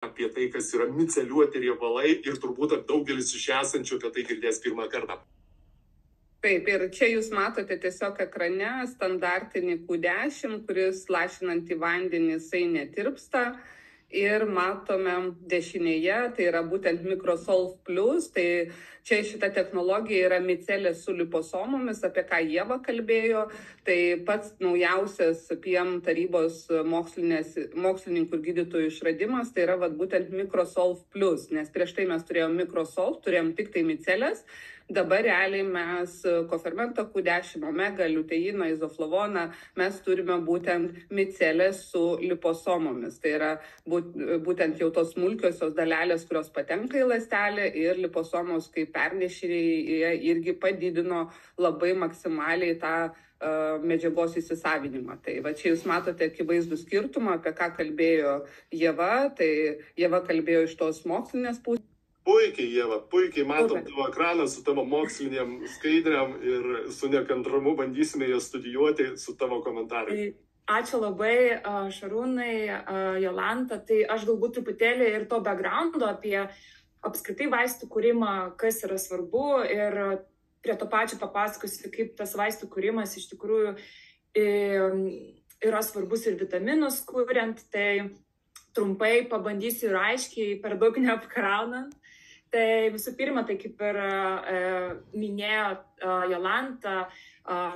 apie tai, kas yra miceliuoti riebalai ir turbūt daugelis iš esančių apie tai girdės pirmą kartą. Taip, ir čia jūs matote tiesiog ekrane standartinį Q10, kuris lašinant į vandenį jisai netirpsta. Ir matome dešinėje, tai yra būtent Microsolve Plus, tai čia šita technologija yra micelė su liposomomis, apie ką Ieva kalbėjo. Tai pats naujausias PM tarybos mokslininkų ir gydytojų išradimas, tai yra būtent Microsolve Plus, nes prieš tai mes turėjom Microsolve, turėjom tik tai micelės. Dabar realiai mes kofermentą Q10, omega, liuteiną, izoflavoną, mes turime būtent micelės su liposomomis. Tai yra būtent jau tos smulkiosios dalelės, kurios patenka į ląstelę, ir liposomos kaip pernešėjai irgi padidino labai maksimaliai tą medžiagos įsisavinimą. Tai va čia jūs matote akivaizdų skirtumą, apie ką kalbėjo Ieva. Tai Ieva kalbėjo iš tos mokslinės pusės. Puikiai, Ieva, puikiai matom tavo ekraną su tavo moksliniam skaidriam ir su nekantrumu bandysime jas studijuoti su tavo komentarai. Ačiū labai, Šarūnai, Jolanta. Tai aš galbūt truputėlį ir to backgroundo apie apskritai vaistų kūrimą, kas yra svarbu, ir prie to pačio papasakosiu, kaip tas vaistų kūrimas iš tikrųjų yra svarbus ir vitaminus kuriant. Tai trumpai pabandysiu ir aiškiai, per daug neapkraunant. Tai visų pirma, tai kaip ir minėjo Jolanta,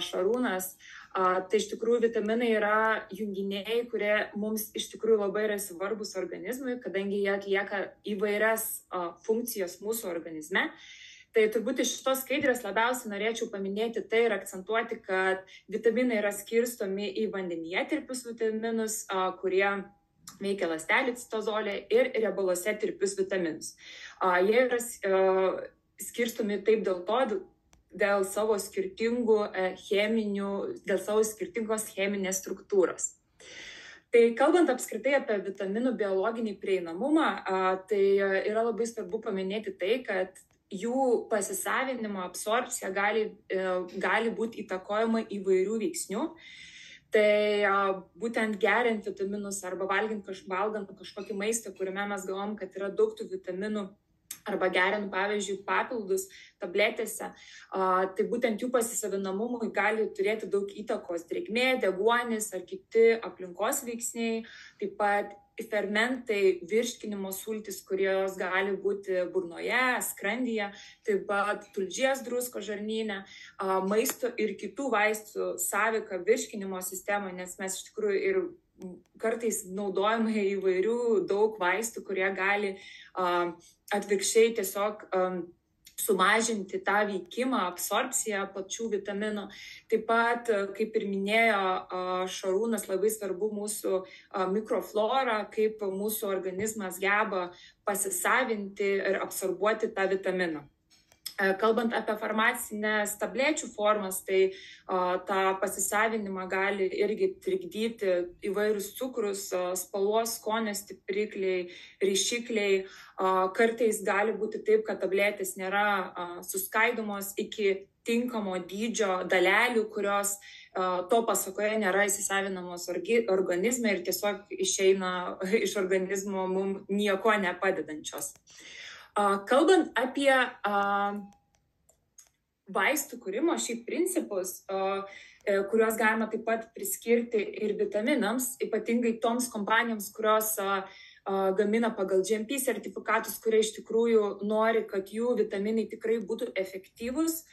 Šarūnas, tai iš tikrųjų vitaminai yra junginiai, kurie mums iš tikrųjų labai yra svarbus organizmui, kadangi jie atlieka įvairias funkcijas mūsų organizme. Tai turbūt iš šitos skaidrės labiausiai norėčiau paminėti tai ir akcentuoti, kad vitaminai yra skirstomi į vandenyje tirpius vitaminus, kurie veikia ląstelių citozolę, ir riebaluose tirpius vitaminus. Jie yra skirstomi taip dėl savo skirtingos cheminės struktūros. Tai kalbant apskritai apie vitaminų biologinį prieinamumą, tai yra labai svarbu paminėti tai, kad jų pasisavinimo absorbcija gali būti įtakojama įvairių veiksnių. Tai būtent geriant vitaminus arba valgant kažkokį maistą, kuriame mes galvom, kad yra daug tų vitaminų, arba geriant, pavyzdžiui, papildus tabletėse, tai būtent jų pasisavinamumui gali turėti daug įtakos drėgmė, deguonis ar kiti aplinkos veiksniai, taip pat fermentai, virškinimo sultys, kurios gali būti burnoje, skrandyje, taip pat tulžies drusko žarnyne, maisto ir kitų vaistų sąveika virškinimo sistemoje, nes mes iš tikrųjų ir kartais naudojame įvairių daug vaistų, kurie gali atvirkščiai tiesiog sumažinti tą veikimą, absorpciją pačių vitaminų. Taip pat, kaip ir minėjo Šarūnas, labai svarbu mūsų mikroflora, kaip mūsų organizmas geba pasisavinti ir absorbuoti tą vitaminą. Kalbant apie farmacinės tablečių formas, tai tą pasisavinimą gali irgi trikdyti įvairius cukrus, spalvos, skonio stiprikliai, rišikliai. Kartais gali būti taip, kad tabletės nėra suskaidomos iki tinkamo dydžio dalelių, kurios to pasakoje nėra įsisavinamos organizme ir tiesiog išeina iš organizmo mums nieko nepadedančios. Kalbant apie vaistų kūrimo šiaip principus, kuriuos galima taip pat priskirti ir vitaminams, ypatingai toms kompanijoms, kurios gamina pagal GMP sertifikatus, kurie iš tikrųjų nori, kad jų vitaminai tikrai būtų efektyvūs.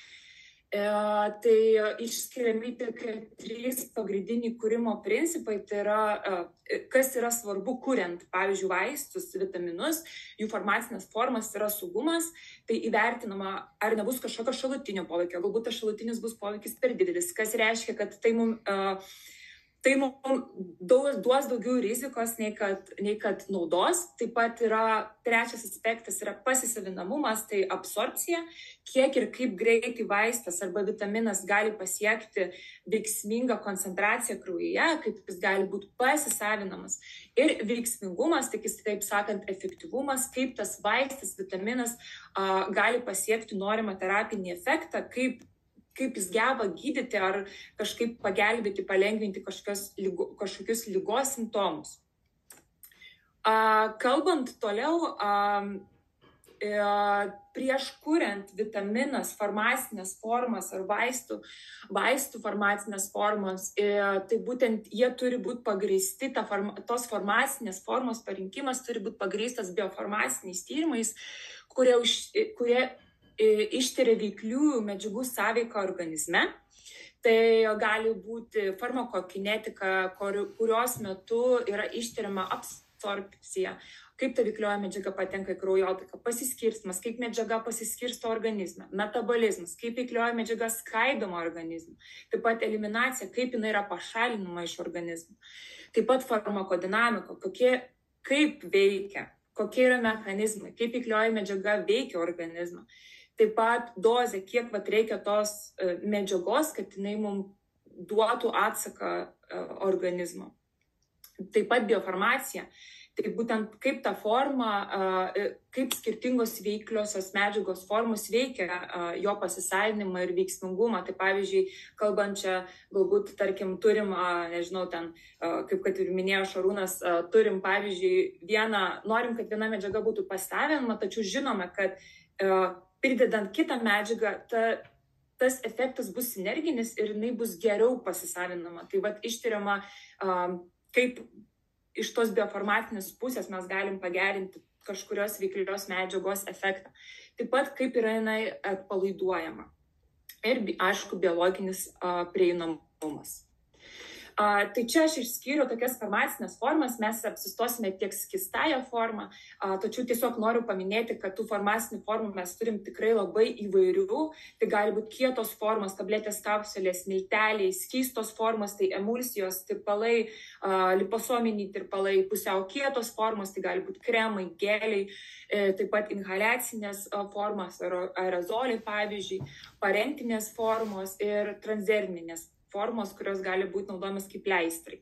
Tai išskiriami tik 3 pagrindiniai kūrimo principai, tai yra, kas yra svarbu kuriant, pavyzdžiui, vaistus, vitaminus, jų farmacinės formas yra saugumas, tai įvertinama, ar nebus kažkokio šalutinio poveikio, galbūt tas šalutinis bus poveikis per didelis, kas reiškia, kad tai mums duos daugiau rizikos nei kad naudos. Taip pat yra trečias aspektas yra pasisavinamumas, tai absorpcija, kiek ir kaip greitai vaistas arba vitaminas gali pasiekti veiksmingą koncentraciją kraujyje, kaip jis gali būti pasisavinamas. Ir veiksmingumas, taip sakant, efektyvumas, kaip tas vaistas, vitaminas gali pasiekti norimą terapinį efektą, kaip jis geba gydyti ar kažkaip pagelbėti, palengvinti kažkokius lygos simptomus. Kalbant toliau, prieš kuriant vitaminas, farmacinės formas ar vaistų farmacinės formas, tai būtent jie turi būti pagrįsti, tos farmacinės formos parinkimas turi būti pagrįstas biofarmaciniais tyrimais, kurie ištiria veikliųjų medžiagų sąveiką organizme. Tai gali būti farmakokinetika, kurios metu yra ištiriama absorpcija, kaip ta veiklioji medžiaga patenka į kraujotaką, pasiskirstymas, kaip medžiaga pasiskirsto organizme, metabolizmas, kaip veiklioji medžiaga skaidoma organizme, taip pat eliminacija, kaip jinai yra pašalinama iš organizmo, taip pat farmakodinamika, kaip veikia, kokie yra mechanizmai, kaip veiklioji medžiaga veikia organizmą, taip pat dozė, kiek reikia tos medžiagos, kad jinai mums duotų atsaką organizmo. Taip pat biofarmacija. Tai būtent kaip ta forma, kaip skirtingos veikliosios medžiagos formos veikia jo pasisavinimą ir veiksmingumą. Tai pavyzdžiui, kalbant čia, galbūt, tarkim, turim, nežinau, ten, kaip kad ir minėjo Šarūnas, turim, pavyzdžiui, norim, kad viena medžiaga būtų pasisavinama, tačiau žinome, kad pridedant kitą medžiagą, tas efektas bus sinerginis ir jinai bus geriau pasisavinama. Tai ištiriama, kaip iš tos biofarmacinės pusės mes galim pagerinti kažkurios veiklios medžiagos efektą. Taip pat kaip yra jinai atpalaiduojama. Ir, aišku, biologinis prieinamumas. Tai čia aš išskyriau tokias farmacinės formas, mes apsistosime tiek skystąją formą, tačiau tiesiog noriu paminėti, kad tų farmacinių formų mes turim tikrai labai įvairių. Tai gali būti kietos formos, tabletės, kapsulės, milteliai, skystos formos, tai emulsijos, tirpalai, liposominiai tirpalai, pusiau kietos formos, tai gali būti kremai, geliai, taip pat inhaliacinės formos, aerozoliai, pavyzdžiui, parentinės formos ir transderminės formos, kurios gali būti naudojamas kaip pleistrai.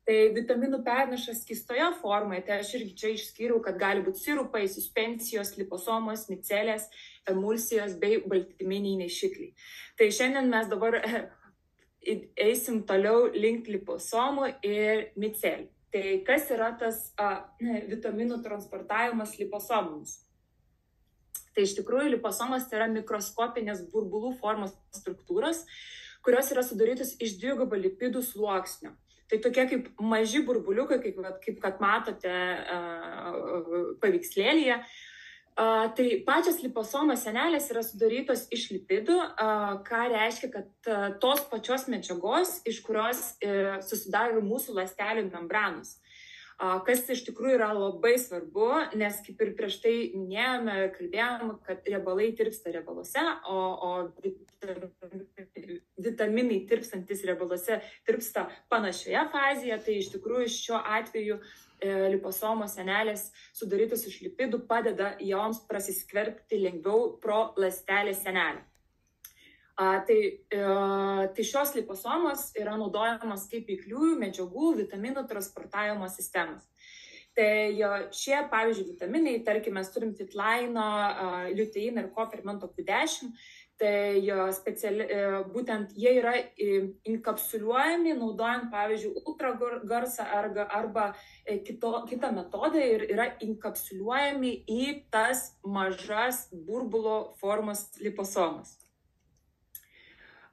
Tai vitaminų pernašas skystoje formoje, tai aš irgi čia išskyriau, kad gali būti sirupai, suspensijos, liposomos, micelės, emulsijos bei baltyminiai nešikliai. Tai šiandien mes dabar eisim toliau link liposomų ir micelių. Tai kas yra tas vitaminų transportavimas liposomomis? Tai iš tikrųjų liposomos tai yra mikroskopinės burbulų formos struktūros, kurios yra sudarytos iš dvigubo lipidų sluoksnio. Tai tokie kaip maži burbuliukai, kaip kad matote paveikslėlyje. Tai pačios liposomos sienelės yra sudarytos iš lipidų, ką reiškia, kad tos pačios medžiagos, iš kurios susidaro mūsų ląstelių membranos. Kas iš tikrųjų yra labai svarbu, nes kaip ir prieš tai minėjome, kalbėjome, kad riebalai tirpsta riebaluose, o vitaminai tirpstantis riebaluose tirpsta panašioje fazėje, tai iš tikrųjų šiuo atveju liposomos sienelės sudarytos iš lipidų padeda joms prasiskverbti lengviau pro ląstelės sienelę. Tai šios liposomos yra naudojamos kaip veikliųjų medžiagų vitaminų transportavimo sistemos. Tai šie, pavyzdžiui, vitaminai, tarkim, mes turim titlaino, liuteiną ir kofermento Q10, tai būtent jie yra inkapsuliuojami, naudojant, pavyzdžiui, ultragarsą arba kitą metodą ir yra inkapsuliuojami į tas mažas burbulo formos liposomas.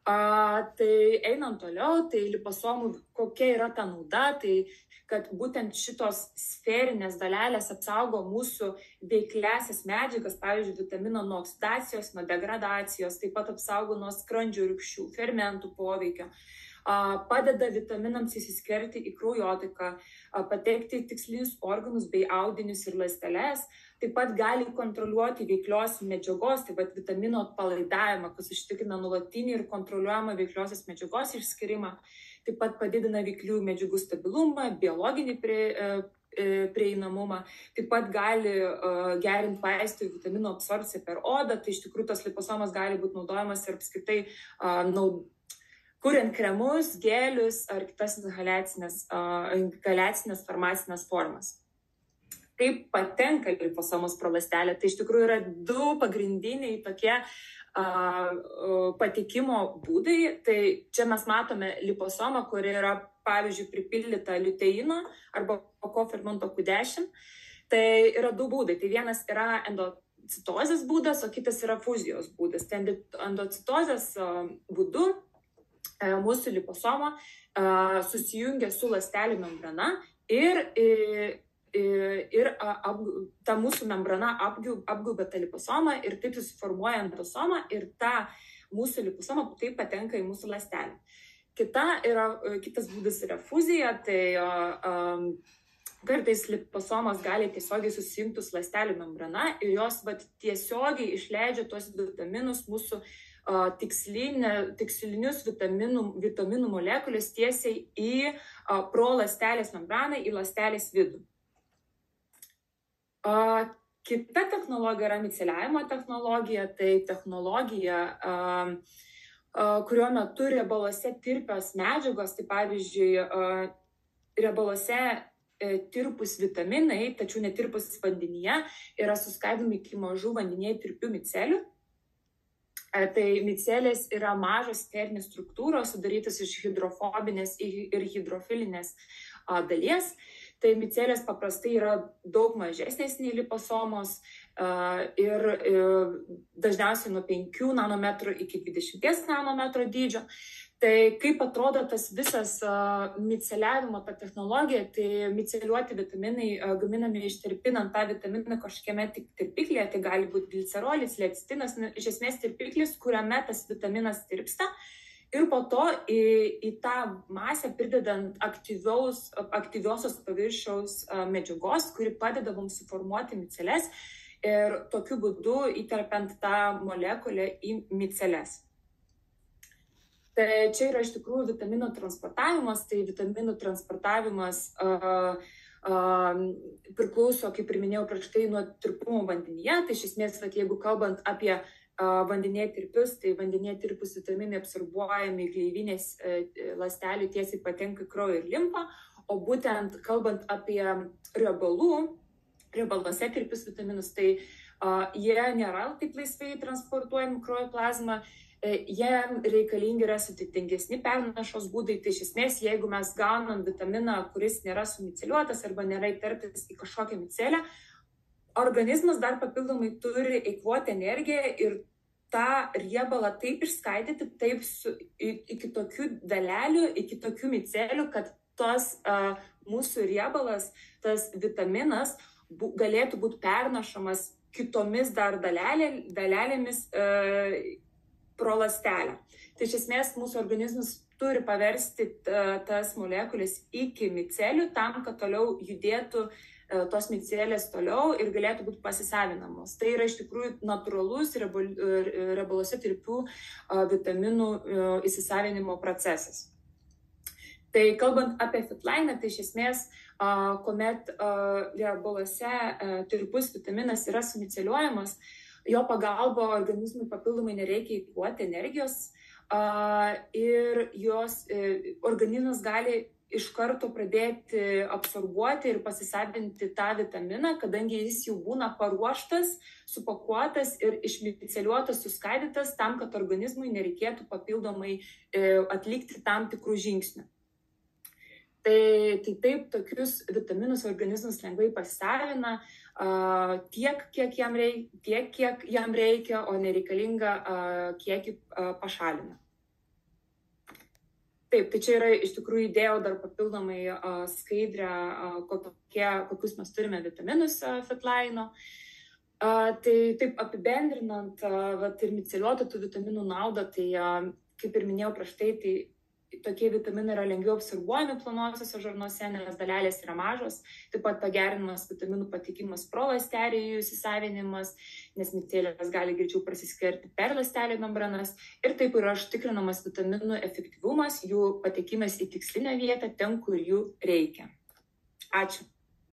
Tai einant toliau, tai liposomų kokia yra ta nauda, tai kad būtent šitos sferinės dalelės apsaugo mūsų veikliąsias medžiagas, pavyzdžiui, vitamino nuo oksidacijos, nuo degradacijos, taip pat apsaugo nuo skrandžio rūgščių, fermentų poveikio, padeda vitaminams įsiskverti į kraujotaką, patekti į tikslinius organus bei audinius ir ląsteles, taip pat gali kontroliuoti veiklios medžiagos, taip pat vitamino atpalaidavimą, kas užtikrina nuolatinį ir kontroliuojamą veikliosios medžiagos išskyrimą, taip pat padidina veikliųjų medžiagų stabilumą, biologinį prieinamumą, taip pat gali gerinti vaistų vitamino absorbciją per odą, tai iš tikrųjų tos liposomos gali būti naudojamas ir apskritai kuriant kremus, gelius ar kitas inhaliacinės farmacinės formas. Kaip patenka liposomos pro ląstelę, tai iš tikrųjų yra du pagrindiniai tokie patekimo būdai. Tai čia mes matome liposomą, kuri yra pavyzdžiui, pripildyta liuteino arba kofermento Q10. Tai yra du būdai. Tai vienas yra endocitozės būdas, o kitas yra fuzijos būdas. Tai endocitozės būdu mūsų liposoma susijungia su ląstelių membrana ir ta mūsų membrana apgaubia tą liposomą ir taip susiformuoja endosoma ir ta mūsų liposoma taip patenka į mūsų ląstelę. Kitas būdas yra fuzija, tai kartais liposomos gali tiesiogiai susijungti su ląstelių membrana ir jos tiesiogiai išleidžia tuos vitaminus, mūsų tikslinius vitaminų molekulės tiesiai į pro ląstelės membraną, į ląstelės vidų. Kita technologija yra miceliavimo technologija, tai technologija, kurio metu riebaluose tirpios medžiagos, tai pavyzdžiui, riebaluose tirpus vitaminai, tačiau netirpus vandenyje, yra suskaidomi iki mažų vandenyje tirpių micelių. Tai micelės yra mažos sterinės struktūros, sudarytos iš hidrofobinės ir hidrofilinės dalies. Tai micelės paprastai yra daug mažesnės nei liposomos ir dažniausiai nuo 5 nanometrų iki 20 nanometrų dydžio. Tai kaip atrodo tas visas miceliavimo ta technologija, tai miceliuoti vitaminai gaminami ištirpinant tą vitaminą kažkokiame tirpiklyje, tai gali būti glicerolis, lecitinas, iš esmės tirpiklis, kuriame tas vitaminas tirpsta. Ir po to į tą masę pridedant aktyviosios paviršiaus medžiagos, kuri padeda mums suformuoti miceles ir tokiu būdu įterpiant tą molekulę į miceles. Tai čia yra iš tikrųjų vitaminų transportavimas, tai vitaminų transportavimas priklauso, kaip ir minėjau prieš tai, nuo tirpumo vandenyje. Tai iš esmės, jeigu kalbant apie vandenyje tirpius, tai vandenyje tirpus vitaminai absorbuojami gleivinės ląstelių tiesiai patenka į kraują ir limfą, o būtent kalbant apie riebaluose tirpius vitaminus, tai jie nėra taip laisvai transportuojami kraujo plazmą, jie reikalingi yra sudėtingesni pernašos būdai. Tai iš esmės, jeigu mes gaunam vitaminą, kuris nėra sumiceliuotas arba nėra įterptas į kažkokią micelę, organizmas dar papildomai turi eikvoti energiją ir tą riebalą taip išskaidyti, taip iki tokių dalelių, iki tokių micelių, kad tos mūsų riebalas, tas vitaminas galėtų būti pernašamas kitomis dar dalelėmis pro ląstelę. Tai iš esmės mūsų organizmas turi paversti tas molekulės iki micelių tam, kad toliau judėtų tos micelės toliau ir galėtų būti pasisavinamos. Tai yra iš tikrųjų natūralus riebaluose tirpių vitaminų įsisavinimo procesas. Tai kalbant apie FitLine, tai iš esmės, kuomet riebaluose tirpus vitaminas yra sumiceliuojamas, jo pagalba organizmui papildomai nereikia eikvoti energijos ir organizmas gali iš karto pradėti absorbuoti ir pasisavinti tą vitaminą, kadangi jis jau būna paruoštas, supakuotas ir išmiceliuotas, suskaidytas tam, kad organizmui nereikėtų papildomai atlikti tam tikrų žingsnių. Tai taip, tokius vitaminus organizmas lengvai pasisavina tiek, kiek jam reikia, o nereikalingą kiekį pašalina. Taip, tai čia yra iš tikrųjų įdėjau dar papildomai skaidrę, kokius mes turime vitaminus FitLine. Tai taip apibendrinant ir miceliuotų tų vitaminų naudą, tai kaip ir minėjau prieš tai, tai tokie vitaminai yra lengviau absorbuojami plonosiuose žarnuose, nes dalelės yra mažos, taip pat pagerinamas vitaminų patekimas pro ląstelių įsisavinimas, nes micelės gali greičiau prasiskverti per ląstelių membranas ir taip yra užtikrinamas vitaminų efektyvumas, jų patekimas į tikslinę vietą ten, kur jų reikia. Ačiū.